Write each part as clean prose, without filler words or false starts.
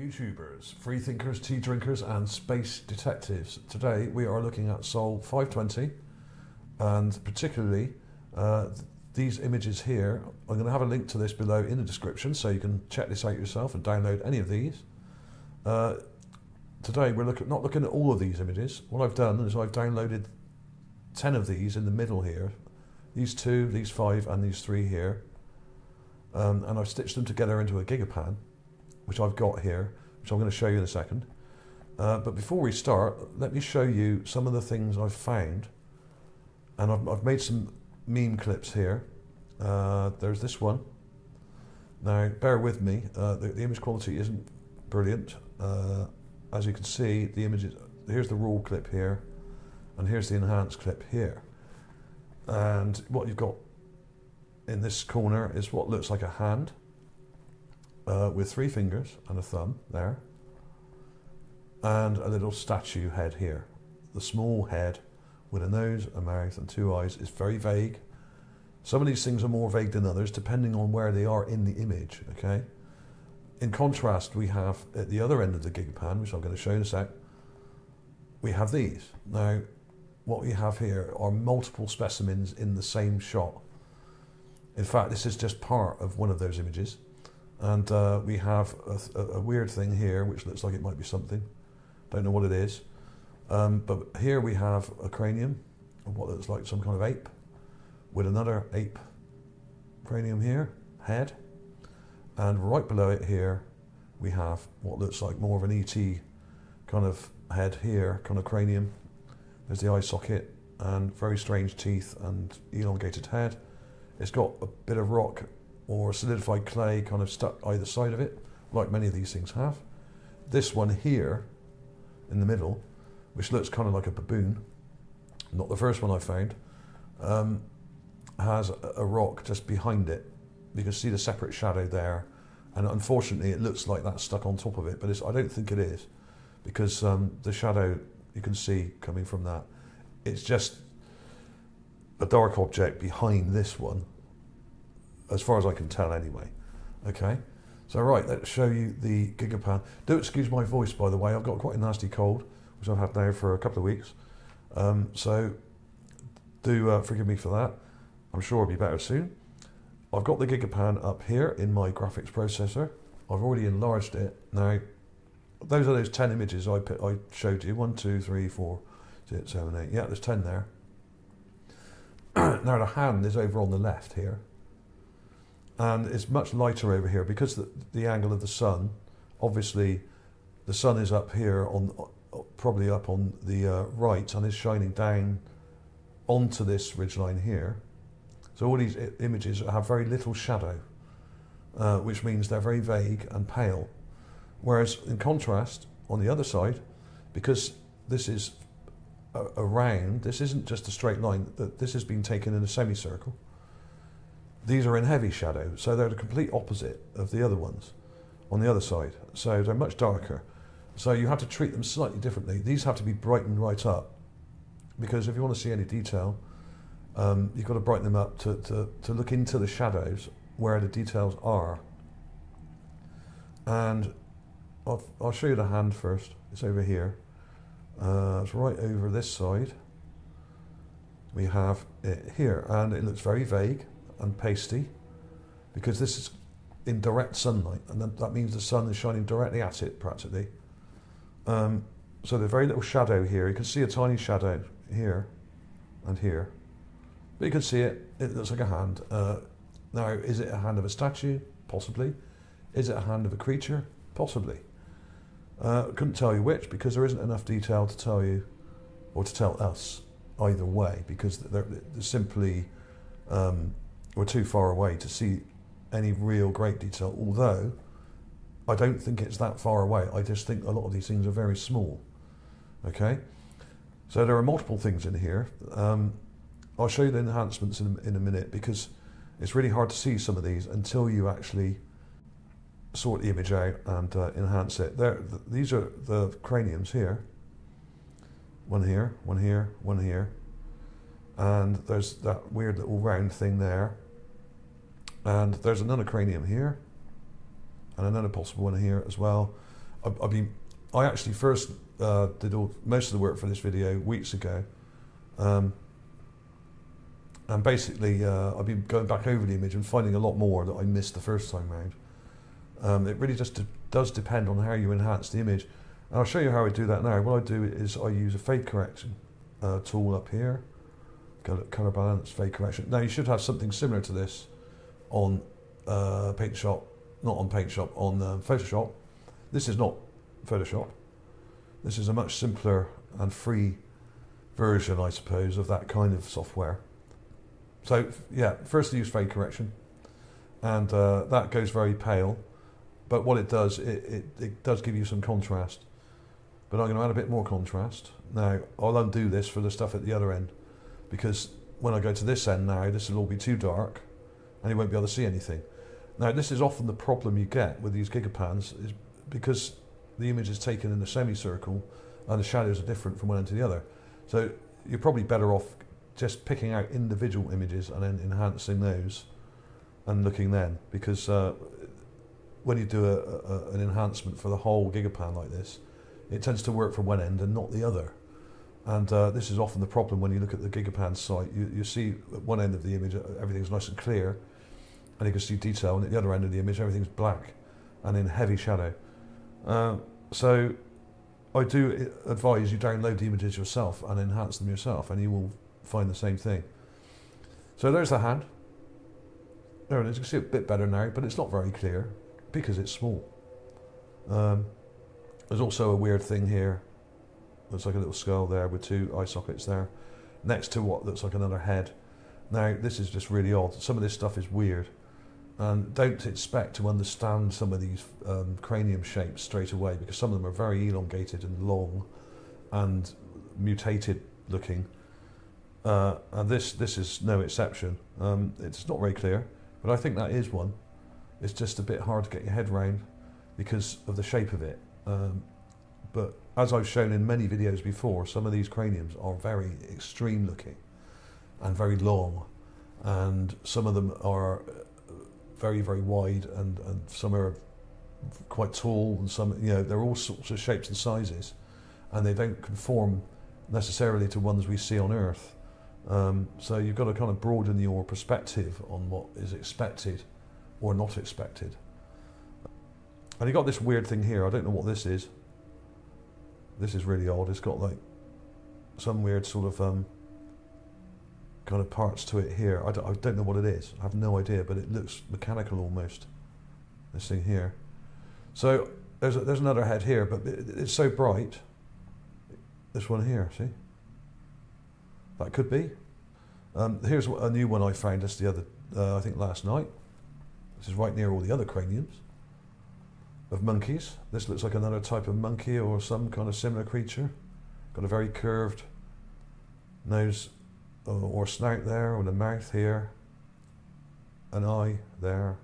YouTubers, free thinkers, tea drinkers and space detectives. Today we are looking at Sol 520 and particularly these images here. I'm going to have a link to this below in the description so you can check this out yourself and download any of these. Today we're not looking at all of these images. What I've done is I've downloaded 10 of these in the middle here. These 2, these 5 and these 3 here. And I've stitched them together into a GigaPan, which I've got here, which I'm going to show you in a second. But before we start, let me show you some of the things I've found. And I've made some meme clips here. There's this one. Now, bear with me, the image quality isn't brilliant. As you can see, the images, here's the raw clip here, and here's the enhanced clip here. And what you've got in this corner is what looks like a hand with 3 fingers and a thumb there, and a little statue head here. The small head with a nose, a mouth and 2 eyes is very vague. Some of these things are more vague than others depending on where they are in the image, okay? In contrast, we have at the other end of the GigaPan, which I'm going to show in a sec, we have these. Now, what we have here are multiple specimens in the same shot. In fact, this is just part of one of those images. And we have a weird thing here, which looks like it might be something. Don't know what it is. But here we have a cranium, of what looks like some kind of ape, with another ape cranium here, head. And right below it here, we have what looks like more of an ET kind of head here, kind of cranium. There's the eye socket and very strange teeth and elongated head. It's got a bit of rock or solidified clay kind of stuck either side of it, like many of these things have. This one here, in the middle, which looks kind of like a baboon, not the first one I found, has a rock just behind it. You can see the separate shadow there, and unfortunately it looks like that's stuck on top of it, but I don't think it is, because the shadow you can see coming from that, it's just a dark object behind this one, as far as I can tell anyway. Okay, so right, let's show you the GigaPan. Do excuse my voice, by the way, I've got quite a nasty cold, which I've had now for a couple of weeks, so do forgive me for that. I'm sure it'll be better soon. I've got the GigaPan up here in my graphics processor. I've already enlarged it. Now, those are those 10 images I showed you. 1, 2, 3, 4, 6, 7, 8. Yeah, there's 10 there. Now the hand is over on the left here. And it's much lighter over here because the angle of the sun, obviously the sun is up here, probably up on the right, and is shining down onto this ridgeline here. So all these images have very little shadow, which means they're very vague and pale. Whereas in contrast, on the other side, because this is a round, this isn't just a straight line, this has been taken in a semicircle. These are in heavy shadow, so they're the complete opposite of the other ones on the other side. So they're much darker. So you have to treat them slightly differently. These have to be brightened right up, because if you want to see any detail, you've got to brighten them up to look into the shadows where the details are. And I'll show you the hand first. It's over here. It's right over this side. We have it here, and it looks very vague and pasty because this is in direct sunlight, and that means the sun is shining directly at it practically. So there's very little shadow here. You can see a tiny shadow here and here. But you can see it, it looks like a hand. Now, is it a hand of a statue? Possibly. Is it a hand of a creature? Possibly. Couldn't tell you which, because there isn't enough detail to tell you, or to tell us, either way, because they're simply, we're too far away to see any real great detail, although I don't think it's that far away. I just think a lot of these things are very small. Okay? So there are multiple things in here. I'll show you the enhancements in a minute, because it's really hard to see some of these until you actually sort the image out and enhance it. These are the craniums here. One here, one here, one here. And there's that weird little round thing there. And there's another cranium here. And another possible one here as well. I actually first did most of the work for this video weeks ago, and basically I've been going back over the image and finding a lot more that I missed the first time round. It really just does depend on how you enhance the image, and I'll show you how I do that now. What I do is I use a fade correction tool up here, color balance, fade correction. Now you should have something similar to this on Paint Shop, not on Paint Shop, on Photoshop. This is not Photoshop. This is a much simpler and free version, I suppose, of that kind of software. So yeah, first I use fade correction, and that goes very pale, but what it does, it does give you some contrast. But I'm going to add a bit more contrast. Now I'll undo this for the stuff at the other end, because when I go to this end now, this will all be too dark and you won't be able to see anything. Now this is often the problem you get with these GigaPans, is because the image is taken in a semicircle and the shadows are different from one end to the other. So you're probably better off just picking out individual images and then enhancing those and looking then, because when you do an enhancement for the whole GigaPan like this, it tends to work from one end and not the other. And this is often the problem when you look at the GigaPan site. You see at one end of the image everything's nice and clear and you can see detail, and at the other end of the image everything's black and in heavy shadow. So I do advise you download the images yourself and enhance them yourself, and you will find the same thing. So there's the hand. There it is. You can see it a bit better now, but it's not very clear because it's small. There's also a weird thing here. Looks like a little skull there with two eye sockets there, next to what looks like another head. Now this is just really odd. Some of this stuff is weird, and don't expect to understand some of these cranium shapes straight away, because some of them are very elongated and long and mutated looking. And this is no exception. It's not very clear, but I think that is one. It's just a bit hard to get your head round because of the shape of it. But as I've shown in many videos before, some of these craniums are very extreme looking and very long, and some of them are very, very wide, and some are quite tall, and some, you know, they're all sorts of shapes and sizes, and they don't conform necessarily to ones we see on Earth. So you've got to kind of broaden your perspective on what is expected or not expected. And you've got this weird thing here. I don't know what this is. This is really odd. It's got like some weird sort of kind of parts to it here. I don't know what it is. I have no idea, but it looks mechanical almost, this thing here. So there's another head here, but it's so bright. This one here, see? That could be. Here's a new one I found just the other, I think last night. This is right near all the other craniums of monkeys. This looks like another type of monkey or some kind of similar creature. Got a very curved nose or snout there, with a mouth here, an eye there.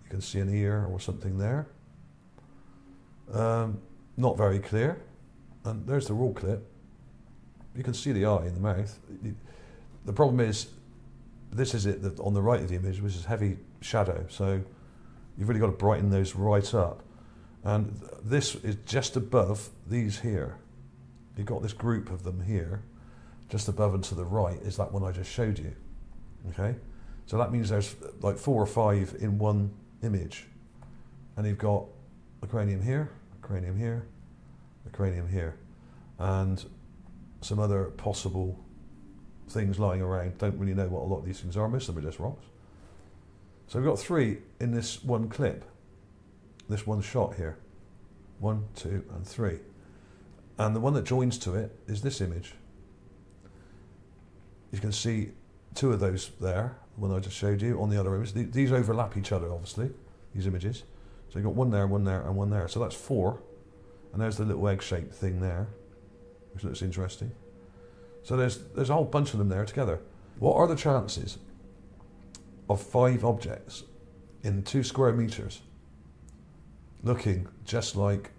You can see an ear or something there. Not very clear. And there's the raw clip. You can see the eye in the mouth. The problem is, this is it on the right of the image, which is heavy shadow. So you've really got to brighten those right up. And this is just above these here. You've got this group of them here. Just above and to the right is that one I just showed you. Okay? So that means there's like 4 or 5 in one image. And you've got a cranium here, a cranium here, a cranium here. And some other possible things lying around. Don't really know what a lot of these things are. Most of them are just rocks. So we've got 3 in this one clip, this one shot here. 1, 2, and 3. And the one that joins to it is this image. You can see 2 of those there, the one I just showed you on the other image. These overlap each other, obviously, these images. So you've got one there, and one there. So that's 4. And there's the little egg-shaped thing there, which looks interesting. So there's a whole bunch of them there together. What are the chances of 5 objects in 2 square meters looking just like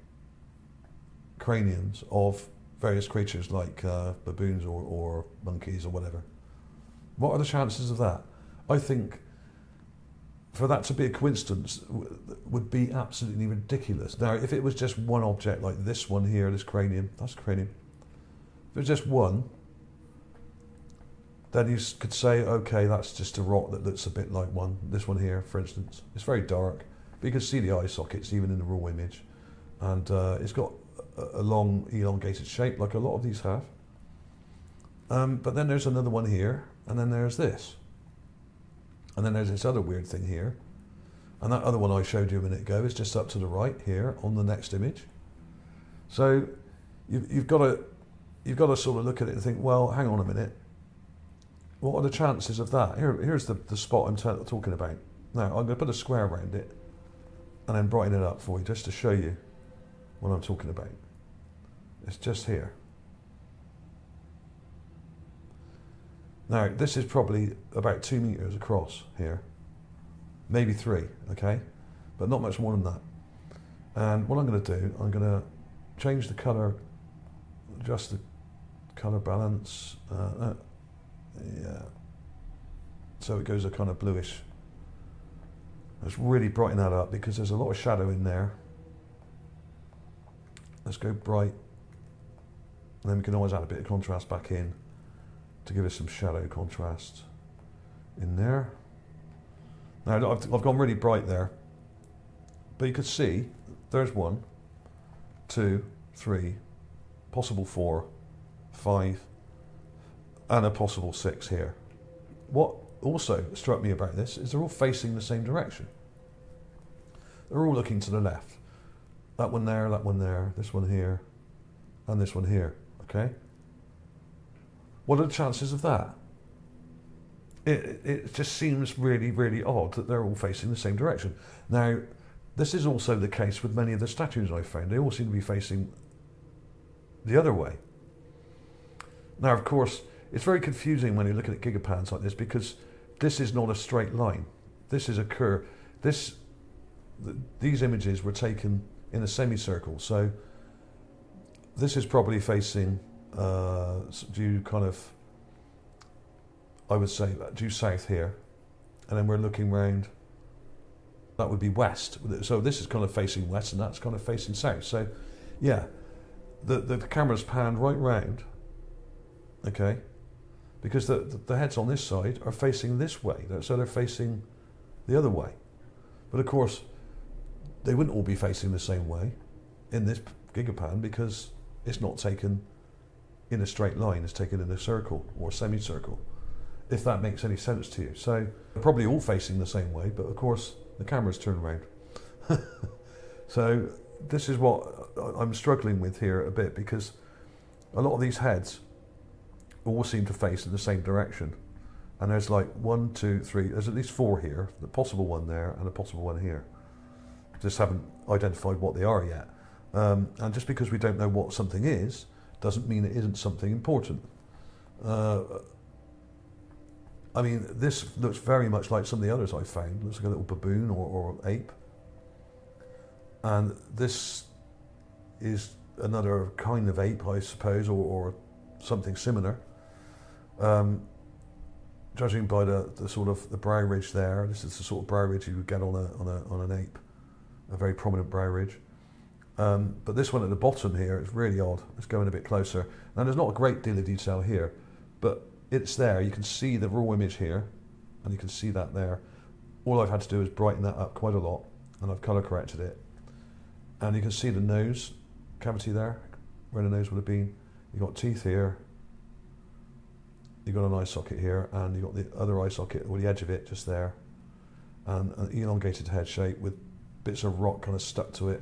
craniums of various creatures like baboons or monkeys or whatever? What are the chances of that? I think for that to be a coincidence would be absolutely ridiculous. Now, if it was just one object like this one here, this cranium, that's cranium. If it was just one, then you could say, okay, that's just a rock that looks a bit like one. This one here, for instance, it's very dark, but you can see the eye sockets even in the raw image, and it's got a long, elongated shape, like a lot of these have. But then there's another one here, and then there's this. And then there's this other weird thing here. And that other one I showed you a minute ago is just up to the right here on the next image. So you've got to sort of look at it and think, well, hang on a minute. What are the chances of that? Here's the spot I'm talking about. Now, I'm going to put a square around it and then brighten it up for you just to show you what I'm talking about. It's just here. Now, this is probably about 2 meters across here, maybe 3, okay? But not much more than that. And what I'm going to do, I'm going to change the color, adjust the color balance. Yeah. So it goes a kind of bluish. Let's really brighten that up because there's a lot of shadow in there. Let's go bright. And then we can always add a bit of contrast back in to give us some shadow contrast in there. Now I've gone really bright there, but you can see there's 1, 2, 3, possible 4, 5, and a possible 6 here. What also struck me about this is they're all facing the same direction. They're all looking to the left. That one there, this one here, and this one here, okay? What are the chances of that? It just seems really, really odd that they're all facing the same direction. Now, this is also the case with many of the statues I've found. They all seem to be facing the other way. Now, of course, it's very confusing when you're looking at GigaPans like this because this is not a straight line. This is a curve. These images were taken in a semicircle, so this is probably facing due kind of, I would say, due south here, and then we're looking round, that would be west. So this is kind of facing west and that's kind of facing south. So yeah, the camera's panned right round, okay, because the heads on this side are facing this way, so they're facing the other way. But of course, they wouldn't all be facing the same way in this GigaPan because it's not taken in a straight line, it's taken in a circle or a semicircle, if that makes any sense to you. So they're probably all facing the same way, but of course the camera's turned around. So this is what I'm struggling with here a bit, because a lot of these heads all seem to face in the same direction, and there's like 1, 2, 3, there's at least 4 here, the possible one there and a possible one here. Just haven't identified what they are yet, and just because we don't know what something is doesn't mean it isn't something important. I mean, this looks very much like some of the others I've found. Looks like a little baboon or ape. And this is another kind of ape, I suppose, or something similar. Judging by the sort of the brow ridge there, this is the sort of brow ridge you would get on an ape, a very prominent brow ridge. But this one at the bottom here is really odd. It's going a bit closer. Now there's not a great deal of detail here, but it's there. You can see the raw image here, and you can see that there. All I've had to do is brighten that up quite a lot, and I've colour corrected it. And you can see the nose cavity there, where the nose would have been. You've got teeth here, you've got an eye socket here, and you've got the other eye socket, or the edge of it, just there. And an elongated head shape with bits of rock kind of stuck to it.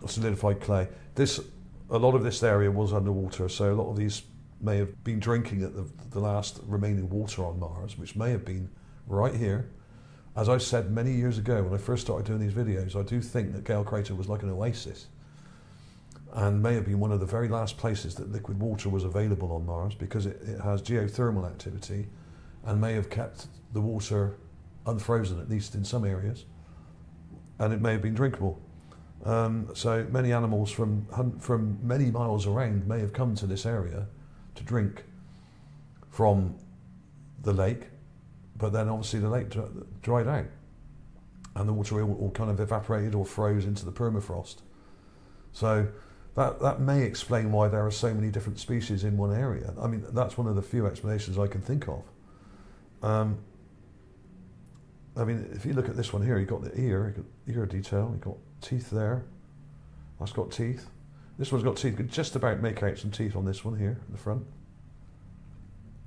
Solidified clay. A lot of this area was underwater, so a lot of these may have been drinking at the last remaining water on Mars, which may have been right here. As I said many years ago when I first started doing these videos, I do think that Gale Crater was like an oasis, and may have been one of the very last places that liquid water was available on Mars, because it has geothermal activity and may have kept the water unfrozen, at least in some areas, and it may have been drinkable. So many animals from many miles around may have come to this area to drink from the lake, but then obviously the lake dried out, and the water all kind of evaporated or froze into the permafrost. So that may explain why there are so many different species in one area. I mean, that's one of the few explanations I can think of. I mean, if you look at this one here, you've got the ear detail, you've got teeth there. That's got teeth. This one's got teeth. You could just about make out some teeth on this one here in the front.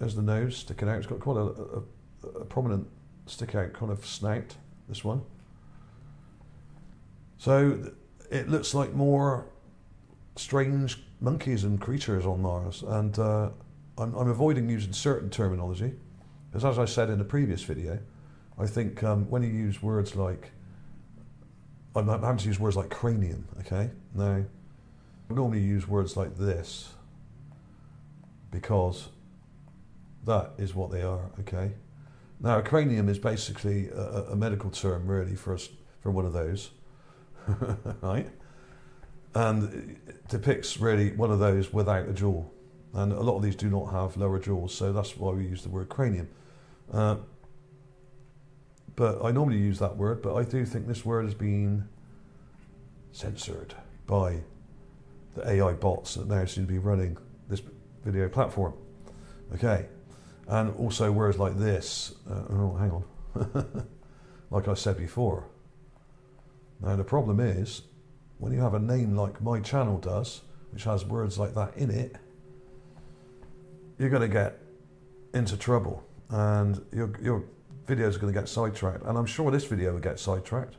There's the nose sticking out. It's got quite a prominent stick out kind of snout, this one. So it looks like more strange monkeys and creatures on Mars, and I'm avoiding using certain terminology, because as I said in the previous video, I think when you use words like, I'm having to use words like cranium, okay? Now, I normally use words like this, because that is what they are, okay? Now, a cranium is basically a medical term, really, for one of those, right? And it depicts, really, one of those without a jaw. And a lot of these do not have lower jaws, so that's why we use the word cranium. But I normally use that word, but I do think this word has been censored by the AI bots that now seem to be running this video platform. Okay, and also words like this, oh, hang on, like I said before. Now the problem is, when you have a name like my channel does, which has words like that in it, you're going to get into trouble, and your videos are going to get sidetracked, and I'm sure this video will get sidetracked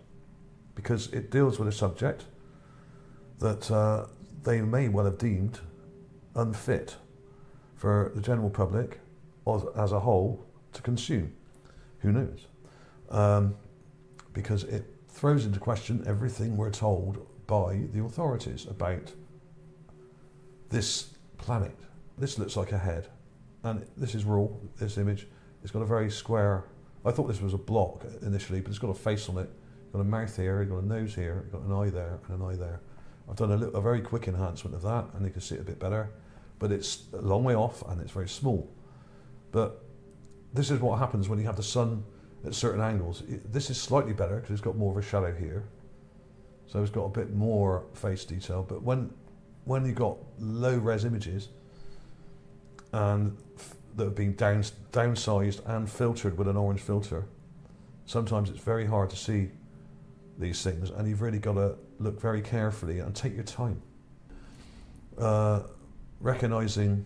because it deals with a subject that they may well have deemed unfit for the general public as a whole to consume. Who knows? Because it throws into question everything we're told by the authorities about this planet. This looks like a head, and this is raw, this image. It's got a very square, I thought this was a block initially, but it's got a face on it. It's got a mouth here, it's got a nose here, it's got an eye there, and an eye there. I've done a very quick enhancement of that, and you can see it a bit better, but it's a long way off, and it's very small. But this is what happens when you have the sun at certain angles. This is slightly better, because it's got more of a shadow here. So it's got a bit more face detail, but when you've got low-res images, and that have been downsized and filtered with an orange filter, sometimes it's very hard to see these things, and you've really got to look very carefully and take your time. Recognising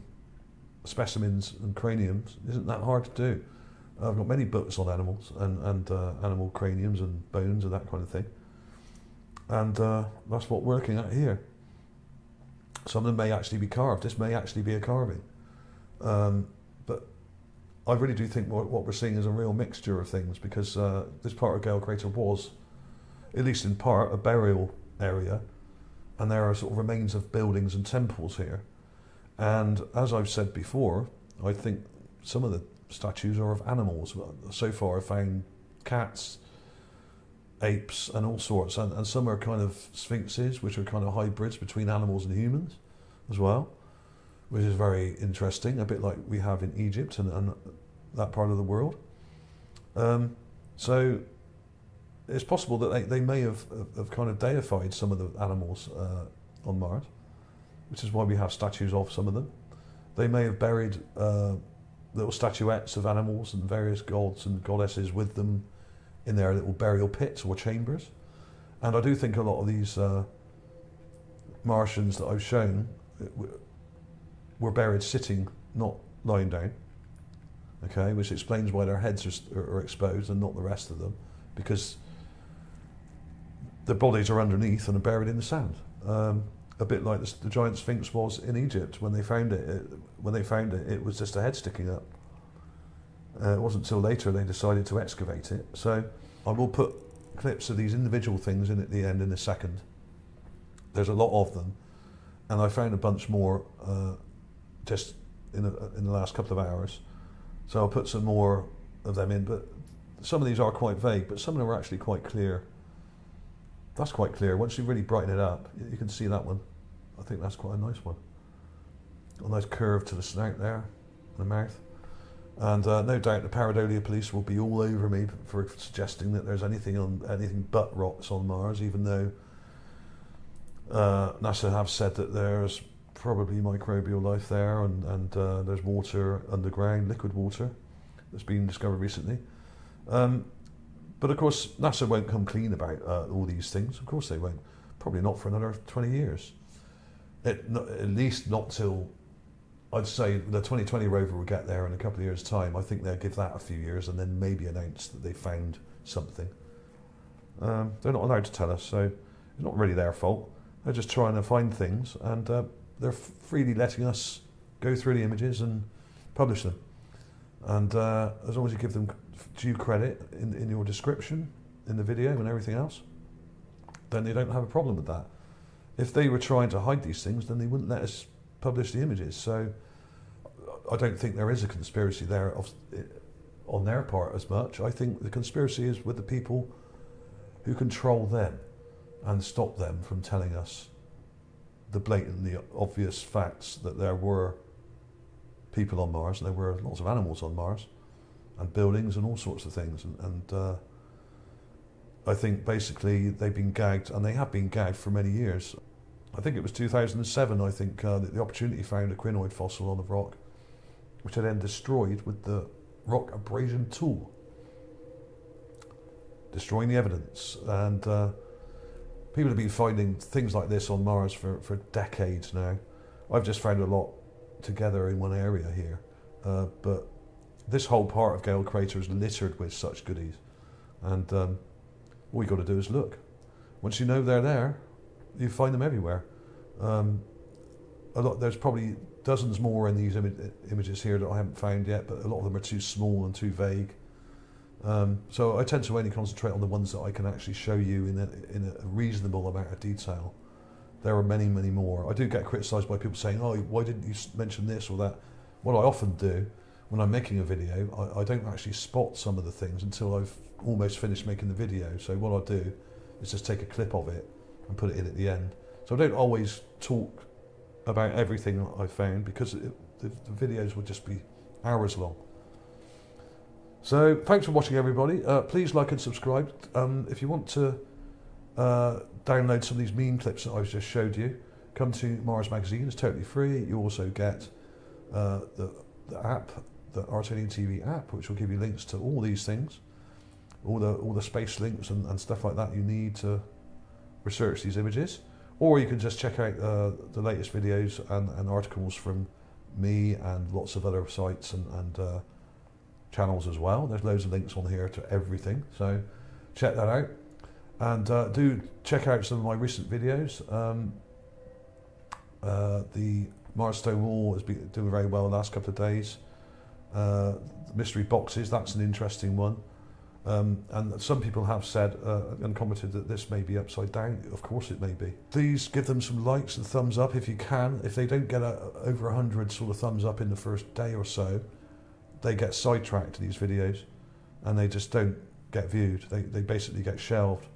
specimens and craniums isn't that hard to do. I've got many books on animals and animal craniums and bones and that kind of thing, and that's what we're looking at here. Some of them may actually be carved. This may actually be a carving. But I really do think what we're seeing is a real mixture of things, because this part of Gale Crater was, at least in part, a burial area, and there are sort of remains of buildings and temples here. And as I've said before, I think some of the statues are of animals. So far I've found cats, apes and all sorts, and some are kind of sphinxes, which are kind of hybrids between animals and humans as well, which is very interesting, a bit like we have in Egypt and that part of the world. So it's possible that they may have kind of deified some of the animals on Mars, which is why we have statues of some of them. They may have buried little statuettes of animals and various gods and goddesses with them in their little burial pits or chambers. And I do think a lot of these Martians that I've shown were buried sitting, not lying down, okay, which explains why their heads are exposed and not the rest of them, because their bodies are underneath and are buried in the sand. A bit like the giant sphinx was in Egypt when they found it. It was just a head sticking up. It wasn't until later they decided to excavate it. So I will put clips of these individual things in at the end in a second. There's a lot of them, and I found a bunch more just in the last couple of hours. So I'll put some more of them in, but some of these are quite vague, but some of them are actually quite clear. That's quite clear. Once you really brighten it up, you can see that one. I think that's quite a nice one. A nice curve to the snout there, the mouth. And no doubt the Paradolia police will be all over me for suggesting that there's anything but rocks on Mars, even though NASA have said that there's probably microbial life there, and there's water underground, liquid water, that's been discovered recently. But of course, NASA won't come clean about all these things. Of course they won't. Probably not for another 20 years. At least not till, I'd say, the 2020 rover will get there in a couple of years' time. I think they'll give that a few years and then maybe announce that they found something. They're not allowed to tell us, so it's not really their fault. They're just trying to find things, and they're freely letting us go through the images and publish them. And as long as you give them due credit in your description, in the video and everything else, then they don't have a problem with that. If they were trying to hide these things, then they wouldn't let us publish the images. So I don't think there is a conspiracy there on their part as much. I think the conspiracy is with the people who control them and stop them from telling us the blatantly obvious facts that there were people on Mars, and there were lots of animals on Mars, and buildings and all sorts of things. And I think basically they've been gagged, and they have been gagged for many years. I think it was 2007, I think, that the Opportunity found a crinoid fossil on the rock, which they then destroyed with the rock abrasion tool, destroying the evidence. And people have been finding things like this on Mars for decades now. I've just found a lot together in one area here, but this whole part of Gale Crater is littered with such goodies, and all you got to do is look. Once you know they're there, you find them everywhere. There's probably dozens more in these images here that I haven't found yet, but a lot of them are too small and too vague. So I tend to only concentrate on the ones that I can actually show you in a reasonable amount of detail. There are many, many more. I do get criticised by people saying, "Oh, why didn't you mention this or that?" What I often do when I'm making a video, I don't actually spot some of the things until I've almost finished making the video. So what I'll do is just take a clip of it and put it in at the end. So I don't always talk about everything I found, because the videos would just be hours long. So thanks for watching, everybody. Please like and subscribe. If you want to download some of these meme clips that I've just showed you, come to Mars Magazine. It's totally free. You also get the app, the ArtAlienTV app, which will give you links to all these things, all the space links and stuff like that you need to research these images. Or you can just check out the latest videos and articles from me and lots of other sites and channels as well. There's loads of links on here to everything, so check that out. And do check out some of my recent videos. The Mars Stone Wall has been doing very well the last couple of days. The mystery boxes, that's an interesting one. And some people have said and commented that this may be upside down. Of course it may be. Please give them some likes and thumbs up if you can. If they don't get over 100 sort of thumbs up in the first day or so, they get sidetracked to these videos and they just don't get viewed. They basically get shelved.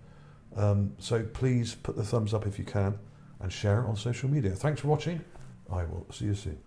So please put the thumbs up if you can and share it on social media. Thanks for watching. I will see you soon.